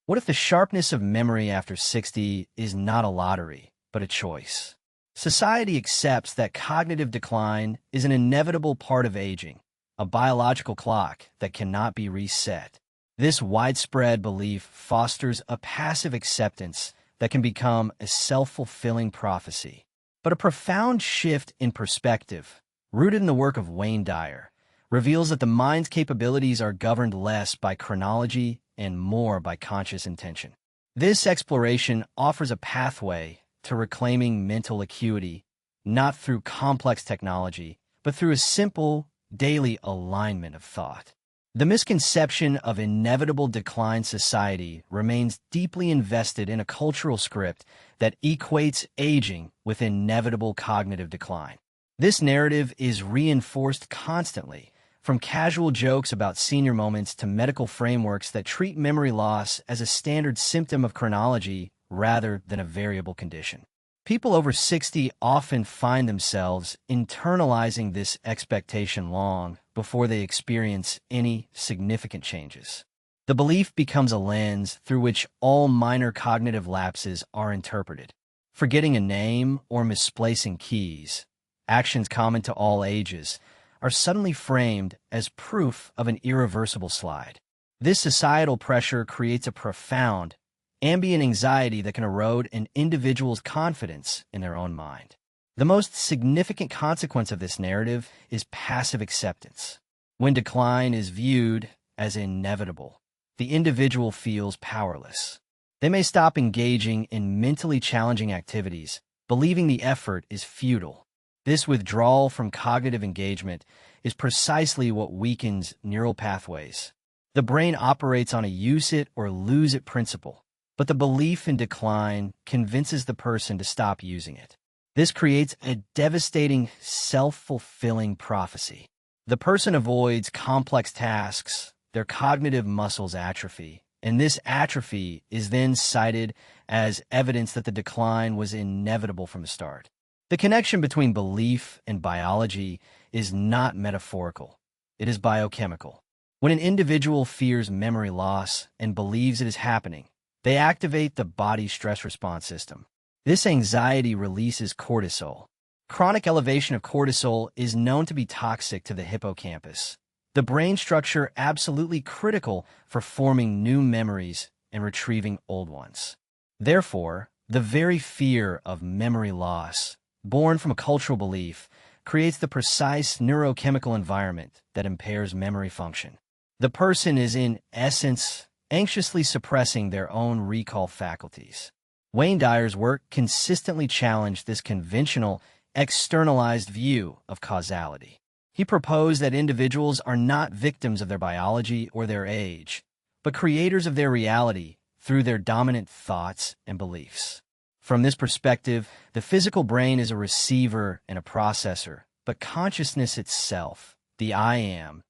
What if the sharpness of memory after 60 is not a lottery, but a choice? Society accepts that cognitive decline is an inevitable part of aging, a biological clock that cannot be reset. This widespread belief fosters a passive acceptance that can become a self-fulfilling prophecy. But a profound shift in perspective, rooted in the work of Dyer, reveals that the mind's capabilities are governed less by chronology and more by conscious intention. This exploration offers a pathway to reclaiming mental acuity, not through complex technology, but through a simple, daily alignment of thought. The misconception of inevitable decline society remains deeply invested in a cultural script that equates aging with inevitable cognitive decline. This narrative is reinforced constantly, from casual jokes about senior moments to medical frameworks that treat memory loss as a standard symptom of chronology rather than a variable condition. People over 60 often find themselves internalizing this expectation long before they experience any significant changes. The belief becomes a lens through which all minor cognitive lapses are interpreted. Forgetting a name or misplacing keys, actions common to all ages, are suddenly framed as proof of an irreversible slide. This societal pressure creates a profound, ambient anxiety that can erode an individual's confidence in their own mind. The most significant consequence of this narrative is passive acceptance. When decline is viewed as inevitable, the individual feels powerless. They may stop engaging in mentally challenging activities, believing the effort is futile. This withdrawal from cognitive engagement is precisely what weakens neural pathways. The brain operates on a use it or lose it principle, but the belief in decline convinces the person to stop using it. This creates a devastating, self-fulfilling prophecy. The person avoids complex tasks, their cognitive muscles atrophy, and this atrophy is then cited as evidence that the decline was inevitable from the start. The connection between belief and biology is not metaphorical. It is biochemical. When an individual fears memory loss and believes it is happening, they activate the body's stress response system. This anxiety releases cortisol. Chronic elevation of cortisol is known to be toxic to the hippocampus, the brain structure absolutely critical for forming new memories and retrieving old ones. Therefore, the very fear of memory loss, born from a cultural belief, creates the precise neurochemical environment that impairs memory function. The person is, in essence, anxiously suppressing their own recall faculties. Dyer's work consistently challenged this conventional, externalized view of causality. He proposed that individuals are not victims of their biology or their age, but creators of their reality through their dominant thoughts and beliefs. From this perspective, the physical brain is a receiver and a processor, but consciousness itself, the I am,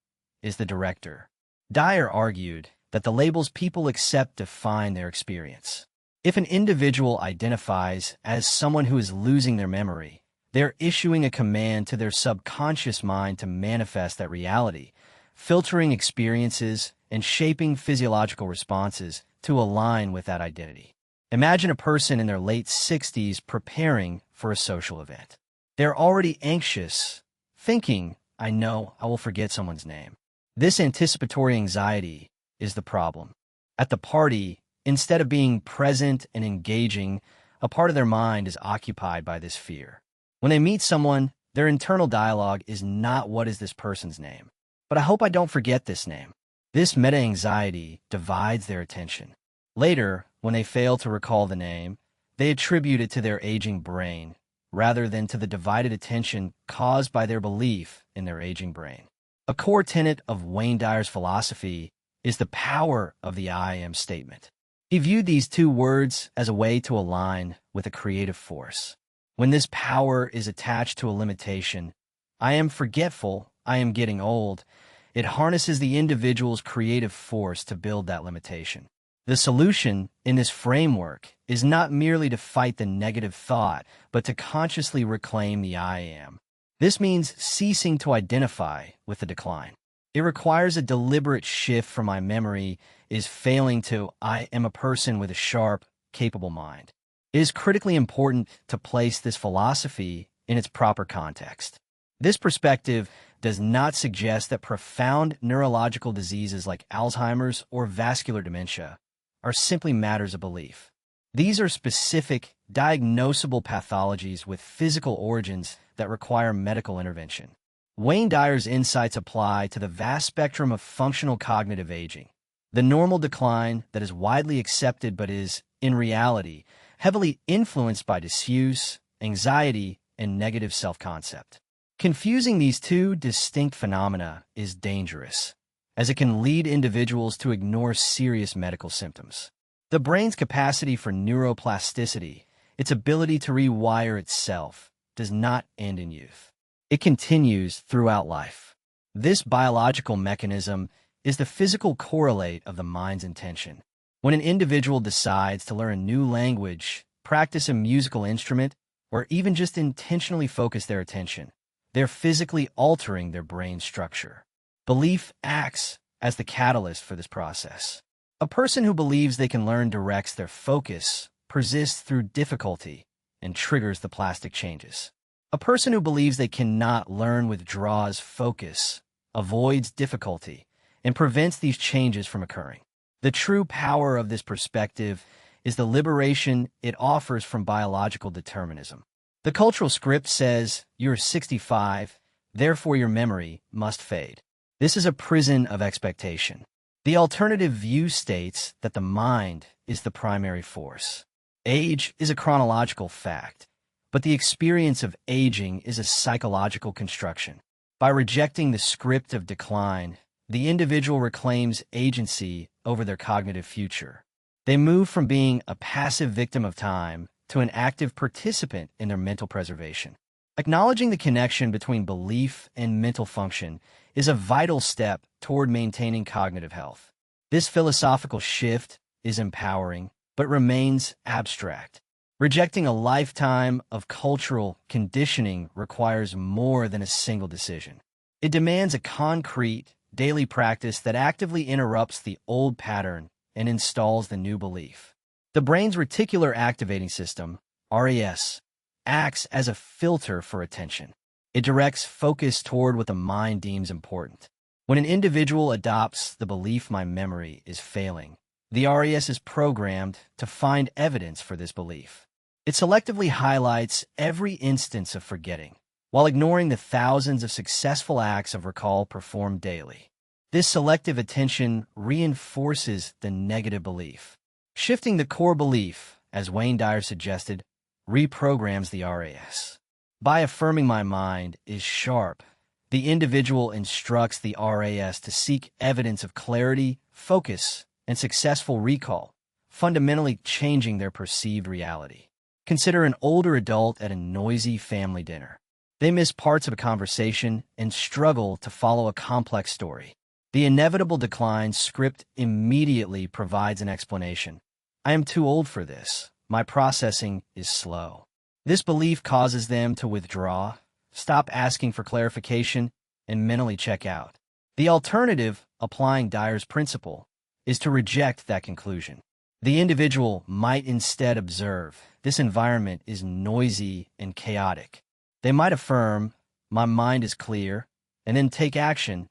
is the director. Dyer argued that the labels people accept define their experience. If an individual identifies as someone who is losing their memory, they're issuing a command to their subconscious mind to manifest that reality, filtering experiences and shaping physiological responses to align with that identity. Imagine a person in their late 60s preparing for a social event. They're already anxious, thinking, I know I will forget someone's name. This anticipatory anxiety is the problem. At the party, instead of being present and engaging, a part of their mind is occupied by this fear. When they meet someone, their internal dialogue is not what is this person's name, but I hope I don't forget this name. This meta-anxiety divides their attention. Later, when they fail to recall the name, they attribute it to their aging brain, rather than to the divided attention caused by their belief in their aging brain. A core tenet of Dyer's philosophy is the power of the I am statement. He viewed these two words as a way to align with a creative force. When this power is attached to a limitation, I am forgetful, I am getting old, it harnesses the individual's creative force to build that limitation. The solution in this framework is not merely to fight the negative thought, but to consciously reclaim the I am. This means ceasing to identify with the decline. It requires a deliberate shift from my memory is failing to I am a person with a sharp, capable mind. It is critically important to place this philosophy in its proper context. This perspective does not suggest that profound neurological diseases like Alzheimer's or vascular dementia are simply matters of belief. These are specific, diagnosable pathologies with physical origins that require medical intervention. Wayne Dyer's insights apply to the vast spectrum of functional cognitive aging, the normal decline that is widely accepted but is, in reality, heavily influenced by disuse, anxiety, and negative self-concept. Confusing these two distinct phenomena is dangerous, as it can lead individuals to ignore serious medical symptoms. The brain's capacity for neuroplasticity, its ability to rewire itself, does not end in youth. It continues throughout life. This biological mechanism is the physical correlate of the mind's intention. When an individual decides to learn a new language, practice a musical instrument, or even just intentionally focus their attention, they're physically altering their brain structure. Belief acts as the catalyst for this process. A person who believes they can learn directs their focus, persists through difficulty, and triggers the plastic changes. A person who believes they cannot learn withdraws focus, avoids difficulty, and prevents these changes from occurring. The true power of this perspective is the liberation it offers from biological determinism. The cultural script says, you're 65, therefore your memory must fade. This is a prison of expectation. The alternative view states that the mind is the primary force. Age is a chronological fact, but the experience of aging is a psychological construction. By rejecting the script of decline, the individual reclaims agency over their cognitive future. They move from being a passive victim of time to an active participant in their mental preservation. Acknowledging the connection between belief and mental function is a vital step toward maintaining cognitive health. This philosophical shift is empowering, but remains abstract. Rejecting a lifetime of cultural conditioning requires more than a single decision. It demands a concrete, daily practice that actively interrupts the old pattern and installs the new belief. The brain's reticular activating system, RAS, acts as a filter for attention. It directs focus toward what the mind deems important. When an individual adopts the belief my memory is failing, the RAS is programmed to find evidence for this belief. It selectively highlights every instance of forgetting, while ignoring the thousands of successful acts of recall performed daily. This selective attention reinforces the negative belief. Shifting the core belief, as Wayne Dyer suggested, reprograms the RAS. By affirming my mind is sharp, the individual instructs the RAS to seek evidence of clarity, focus, and successful recall, fundamentally changing their perceived reality. Consider an older adult at a noisy family dinner. They miss parts of a conversation and struggle to follow a complex story. The inevitable decline script immediately provides an explanation. I am too old for this. My processing is slow. This belief causes them to withdraw, stop asking for clarification, and mentally check out. The alternative, applying Dyer's principle, is to reject that conclusion. The individual might instead observe, this environment is noisy and chaotic. They might affirm, my mind is clear, and then take action,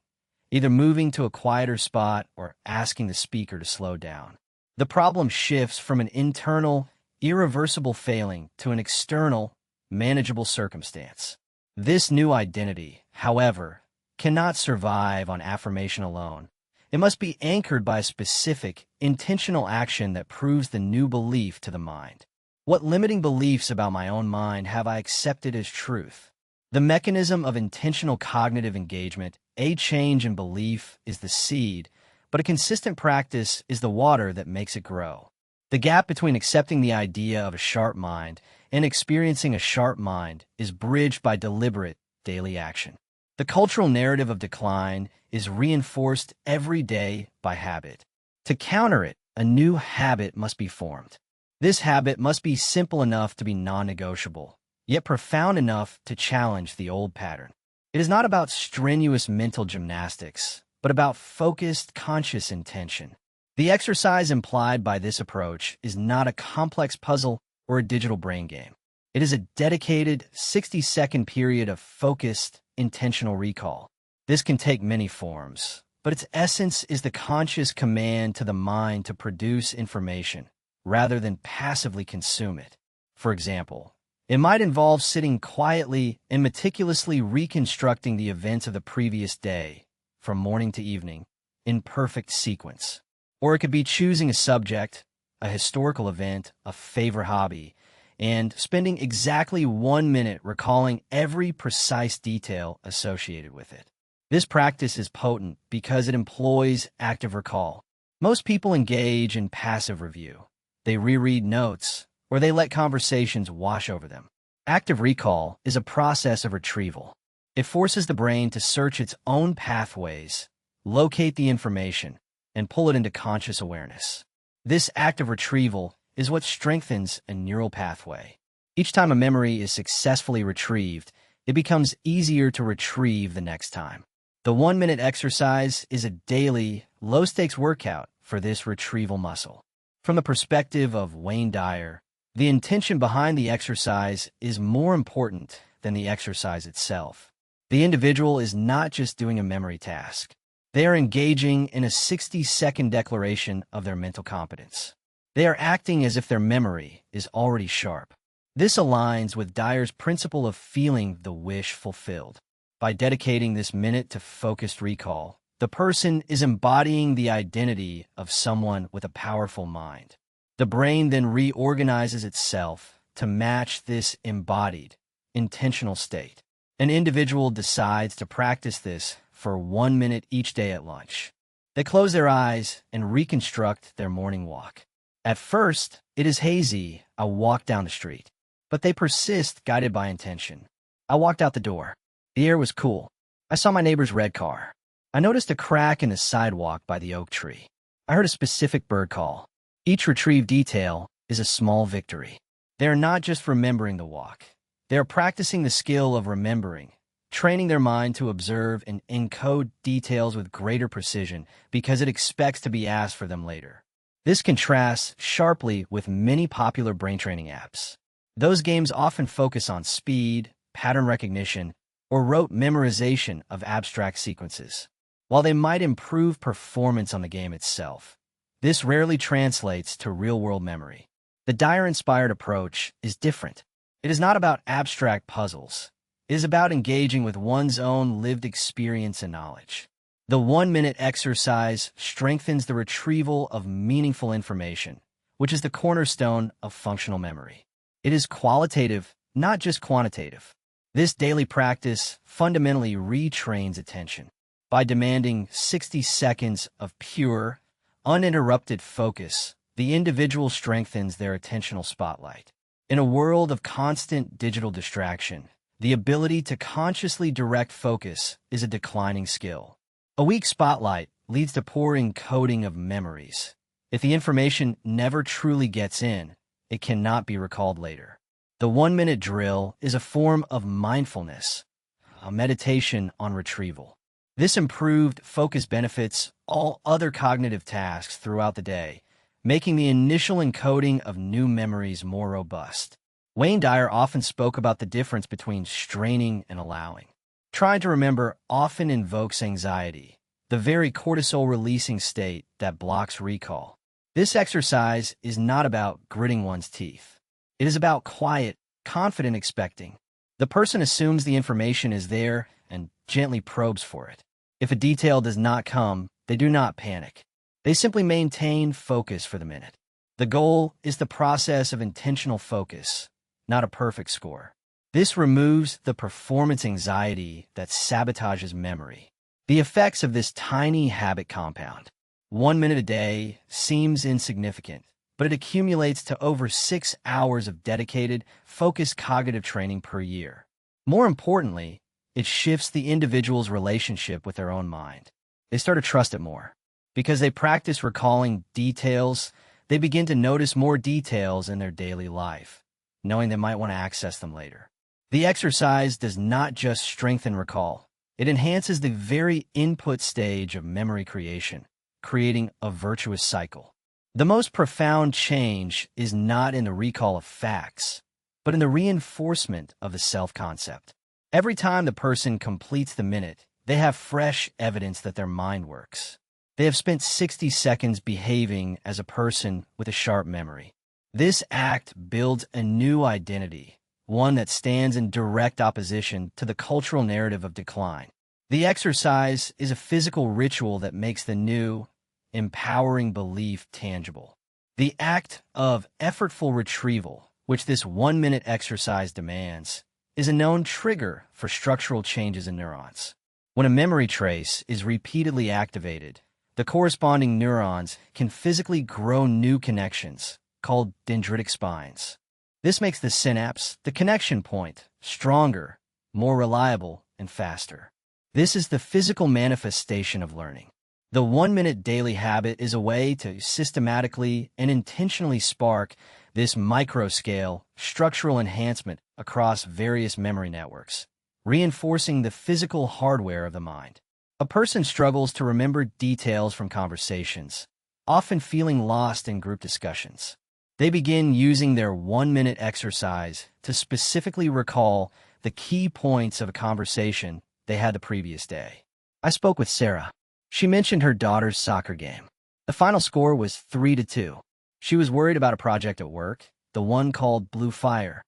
either moving to a quieter spot or asking the speaker to slow down. The problem shifts from an internal, irreversible failing to an external, manageable circumstance. This new identity, however, cannot survive on affirmation alone. It must be anchored by a specific, intentional action that proves the new belief to the mind. What limiting beliefs about my own mind have I accepted as truth? The mechanism of intentional cognitive engagement, a change in belief, is the seed, but a consistent practice is the water that makes it grow. The gap between accepting the idea of a sharp mind and experiencing a sharp mind is bridged by deliberate, daily action. The cultural narrative of decline is reinforced every day by habit. To counter it, a new habit must be formed. This habit must be simple enough to be non-negotiable, yet profound enough to challenge the old pattern. It is not about strenuous mental gymnastics, but but about focused, conscious intention. The exercise implied by this approach is not a complex puzzle or a digital brain game. It is a dedicated 60-second period of focused, intentional recall. This can take many forms, but its essence is the conscious command to the mind to produce information rather than passively consume it. For example, it might involve sitting quietly and meticulously reconstructing the events of the previous day, from morning to evening, in perfect sequence. Or it could be choosing a subject, a historical event, a favorite hobby, and spending exactly 1 minute recalling every precise detail associated with it. This practice is potent because it employs active recall. Most people engage in passive review. They reread notes, or they let conversations wash over them. Active recall is a process of retrieval. It forces the brain to search its own pathways, locate the information, and pull it into conscious awareness. This active retrieval is what strengthens a neural pathway. Each time a memory is successfully retrieved, it becomes easier to retrieve the next time. The 1-minute exercise is a daily, low-stakes workout for this retrieval muscle. From the perspective of Wayne Dyer, the intention behind the exercise is more important than the exercise itself. The individual is not just doing a memory task. They are engaging in a 60-second declaration of their mental competence. They are acting as if their memory is already sharp. This aligns with Dyer's principle of feeling the wish fulfilled. By dedicating this minute to focused recall, the person is embodying the identity of someone with a powerful mind. The brain then reorganizes itself to match this embodied, intentional state. An individual decides to practice this for 1 minute each day at lunch. They close their eyes and reconstruct their morning walk. At first, it is hazy, a walk down the street. But they persist, guided by intention. I walked out the door. The air was cool. I saw my neighbor's red car. I noticed a crack in the sidewalk by the oak tree. I heard a specific bird call. Each retrieved detail is a small victory. They are not just remembering the walk. They are practicing the skill of remembering, training their mind to observe and encode details with greater precision because it expects to be asked for them later. This contrasts sharply with many popular brain training apps. Those games often focus on speed, pattern recognition, or rote memorization of abstract sequences. While they might improve performance on the game itself, this rarely translates to real-world memory. The Dyer-inspired approach is different. It is not about abstract puzzles. It is about engaging with one's own lived experience and knowledge. The 1-minute exercise strengthens the retrieval of meaningful information, which is the cornerstone of functional memory. It is qualitative, not just quantitative. This daily practice fundamentally retrains attention. By demanding 60 seconds of pure, uninterrupted focus, the individual strengthens their attentional spotlight. In a world of constant digital distraction, the ability to consciously direct focus is a declining skill. A weak spotlight leads to poor encoding of memories. If the information never truly gets in, it cannot be recalled later. The 1-minute drill is a form of mindfulness, a meditation on retrieval. This improved focus benefits all other cognitive tasks throughout the day, making the initial encoding of new memories more robust. Wayne Dyer often spoke about the difference between straining and allowing. Trying to remember often invokes anxiety, the very cortisol-releasing state that blocks recall. This exercise is not about gritting one's teeth. It is about quiet, confident expecting. The person assumes the information is there and gently probes for it. If a detail does not come, they do not panic. They simply maintain focus for the minute. The goal is the process of intentional focus, not a perfect score. This removes the performance anxiety that sabotages memory. The effects of this tiny habit compound. 1 minute a day seems insignificant, but it accumulates to over 6 hours of dedicated, focused cognitive training per year. More importantly, it shifts the individual's relationship with their own mind. They start to trust it more. Because they practice recalling details, they begin to notice more details in their daily life, knowing they might want to access them later. The exercise does not just strengthen recall, It enhances the very input stage of memory creation, creating a virtuous cycle. The most profound change is not in the recall of facts, but in the reinforcement of the self-concept. Every time the person completes the minute, they have fresh evidence that their mind works. They have spent 60 seconds behaving as a person with a sharp memory. This act builds a new identity, one that stands in direct opposition to the cultural narrative of decline. The exercise is a physical ritual that makes the new, empowering belief tangible. The act of effortful retrieval, which this 1-minute exercise demands, is a known trigger for structural changes in neurons. When a memory trace is repeatedly activated, the corresponding neurons can physically grow new connections, called dendritic spines. This makes the synapse, the connection point, stronger, more reliable, and faster. This is the physical manifestation of learning. The 1-minute daily habit is a way to systematically and intentionally spark this micro-scale structural enhancement across various memory networks, reinforcing the physical hardware of the mind. A person struggles to remember details from conversations, often feeling lost in group discussions. They begin using their 1-minute exercise to specifically recall the key points of a conversation they had the previous day. I spoke with Sarah. She mentioned her daughter's soccer game. The final score was 3-2. She was worried about a project at work, the one called Blue Fire.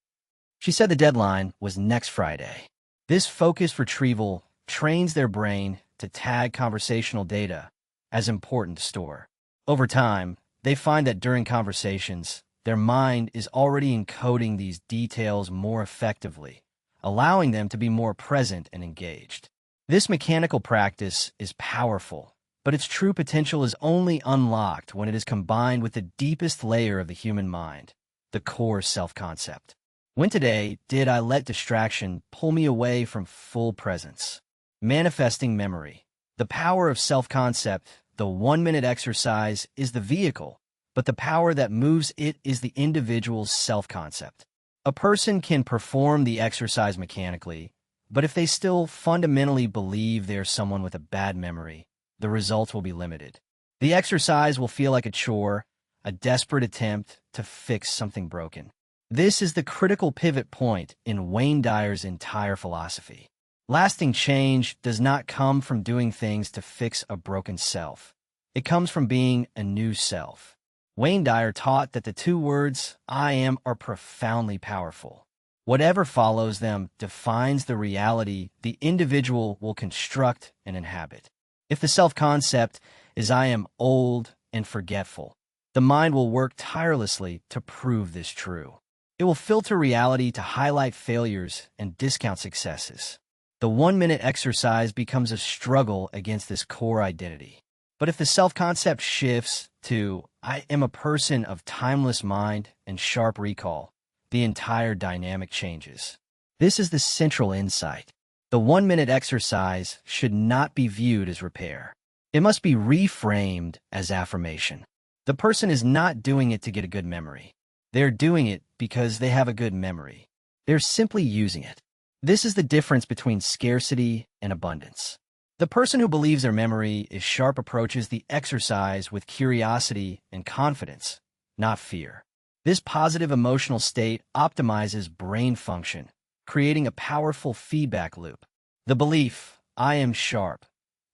She said the deadline was next Friday. This focused retrieval trains their brain to tag conversational data as important to store. Over time, they find that during conversations, their mind is already encoding these details more effectively, allowing them to be more present and engaged. This mechanical practice is powerful, but its true potential is only unlocked when it is combined with the deepest layer of the human mind, the core self-concept. When today did I let distraction pull me away from full presence? Manifesting memory. The power of self-concept, the 1-minute exercise, is the vehicle, but the power that moves it is the individual's self-concept. A person can perform the exercise mechanically, but if they still fundamentally believe they are someone with a bad memory, the results will be limited. The exercise will feel like a chore, a desperate attempt to fix something broken. This is the critical pivot point in Wayne Dyer's entire philosophy. Lasting change does not come from doing things to fix a broken self. It comes from being a new self. Wayne Dyer taught that the two words, I am, are profoundly powerful. Whatever follows them defines the reality the individual will construct and inhabit. If the self-concept is I am old and forgetful, the mind will work tirelessly to prove this true. It will filter reality to highlight failures and discount successes. The 1-minute exercise becomes a struggle against this core identity. But if the self-concept shifts to I am a person of timeless mind and sharp recall, the entire dynamic changes. This is the central insight. The 1-minute exercise should not be viewed as repair. It must be reframed as affirmation. The person is not doing it to get a good memory. They're doing it because they have a good memory. They're simply using it. This is the difference between scarcity and abundance. The person who believes their memory is sharp approaches the exercise with curiosity and confidence, not fear. This positive emotional state optimizes brain function, creating a powerful feedback loop. The belief, I am sharp,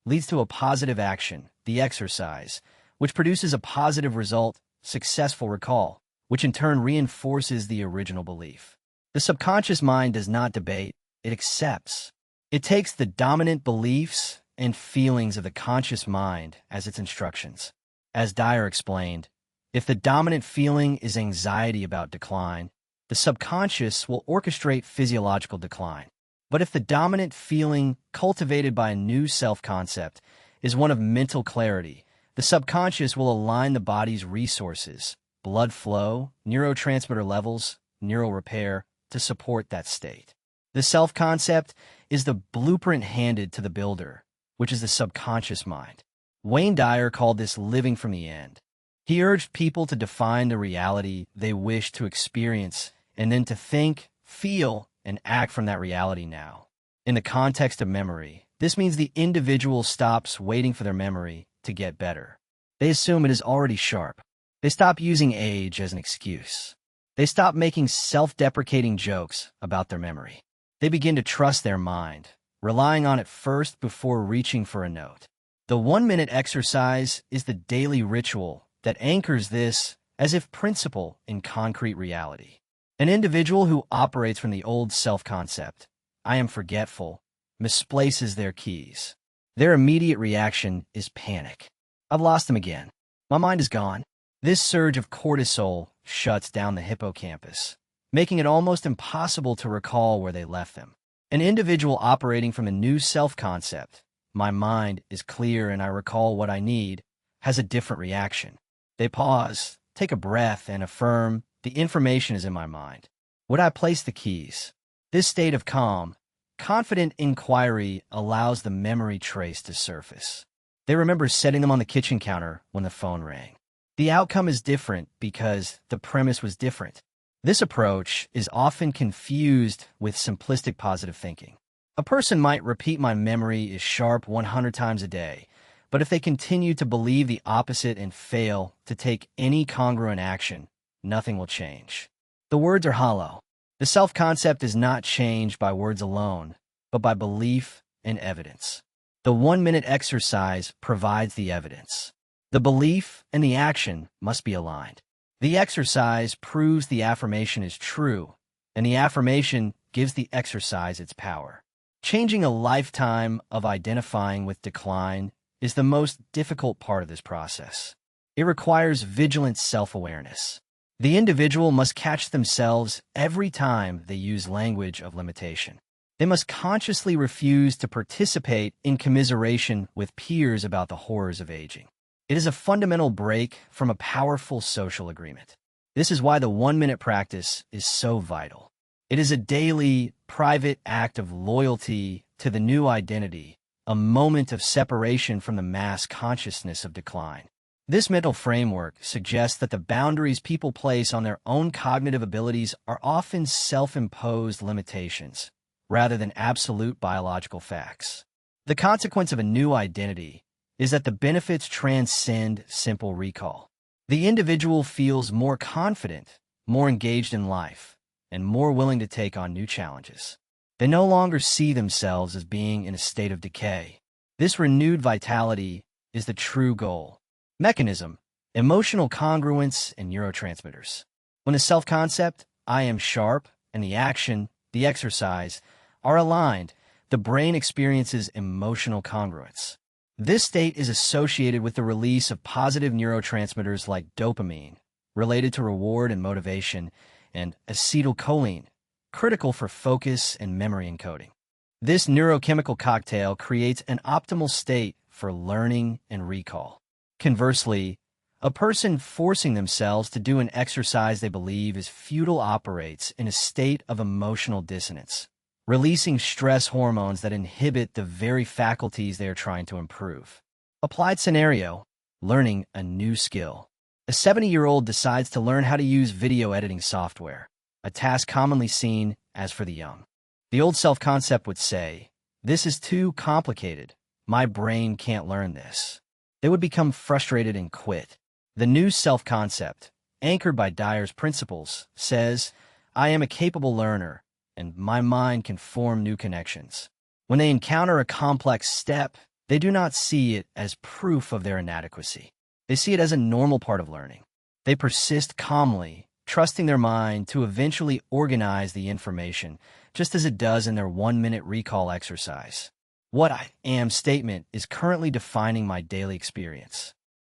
leads to a positive action, the exercise, which produces a positive result, successful recall, which in turn reinforces the original belief. The subconscious mind does not debate, it accepts. It takes the dominant beliefs and feelings of the conscious mind as its instructions. As Dyer explained, if the dominant feeling is anxiety about decline, the subconscious will orchestrate physiological decline. But if the dominant feeling cultivated by a new self-concept is one of mental clarity, the subconscious will align the body's resources, blood flow, neurotransmitter levels, neural repair, to support that state. The self-concept is the blueprint handed to the builder, which is the subconscious mind. Wayne Dyer called this living from the end. He urged people to define the reality they wish to experience and then to think, feel, and act from that reality now. In the context of memory, This means the individual stops waiting for their memory to get better. They assume it is already sharp. They stop using age as an excuse. They stop making self-deprecating jokes about their memory. They begin to trust their mind, relying on it first before reaching for a note. The 1-minute exercise is the daily ritual that anchors this as if principle in concrete reality. An individual who operates from the old self-concept, I am forgetful, misplaces their keys. Their immediate reaction is panic. I've lost them again. My mind is gone. This surge of cortisol shuts down the hippocampus, making it almost impossible to recall where they left them. An individual operating from a new self-concept, my mind is clear and I recall what I need, has a different reaction. They pause, take a breath, and affirm, the information is in my mind. Would I place the keys? This state of calm, confident inquiry allows the memory trace to surface. They remember setting them on the kitchen counter when the phone rang. The outcome is different because the premise was different. This approach is often confused with simplistic positive thinking. A person might repeat my memory is sharp 100 times a day, but if they continue to believe the opposite and fail to take any congruent action, nothing will change. The words are hollow. The self-concept is not changed by words alone, but by belief and evidence. The 1-minute exercise provides the evidence. The belief and the action must be aligned. The exercise proves the affirmation is true, and the affirmation gives the exercise its power. Changing a lifetime of identifying with decline is the most difficult part of this process. It requires vigilant self-awareness. The individual must catch themselves every time they use language of limitation. They must consciously refuse to participate in commiseration with peers about the horrors of aging. It is a fundamental break from a powerful social agreement. This is why the 1-minute practice is so vital. It is a daily, private act of loyalty to the new identity, a moment of separation from the mass consciousness of decline. This mental framework suggests that the boundaries people place on their own cognitive abilities are often self-imposed limitations, rather than absolute biological facts. The consequence of a new identity is that the benefits transcend simple recall. The individual feels more confident, more engaged in life, and more willing to take on new challenges. They no longer see themselves as being in a state of decay. This renewed vitality is the true goal. Mechanism: emotional congruence and neurotransmitters. When the self-concept, I am sharp, and the action, the exercise, are aligned, the brain experiences emotional congruence. This state is associated with the release of positive neurotransmitters like dopamine, related to reward and motivation, and acetylcholine, critical for focus and memory encoding. This neurochemical cocktail creates an optimal state for learning and recall. Conversely, a person forcing themselves to do an exercise they believe is futile operates in a state of emotional dissonance, releasing stress hormones that inhibit the very faculties they are trying to improve. Applied scenario: learning a new skill. A 70-year-old decides to learn how to use video editing software, a task commonly seen as for the young. The old self-concept would say, "This is too complicated. My brain can't learn this." They would become frustrated and quit. The new self-concept, anchored by Dyer's principles, says, "I am a capable learner, and my mind can form new connections." When they encounter a complex step, they do not see it as proof of their inadequacy. They see it as a normal part of learning. They persist calmly, trusting their mind to eventually organize the information, just as it does in their 1-minute recall exercise. What I am statement is currently defining my daily experience.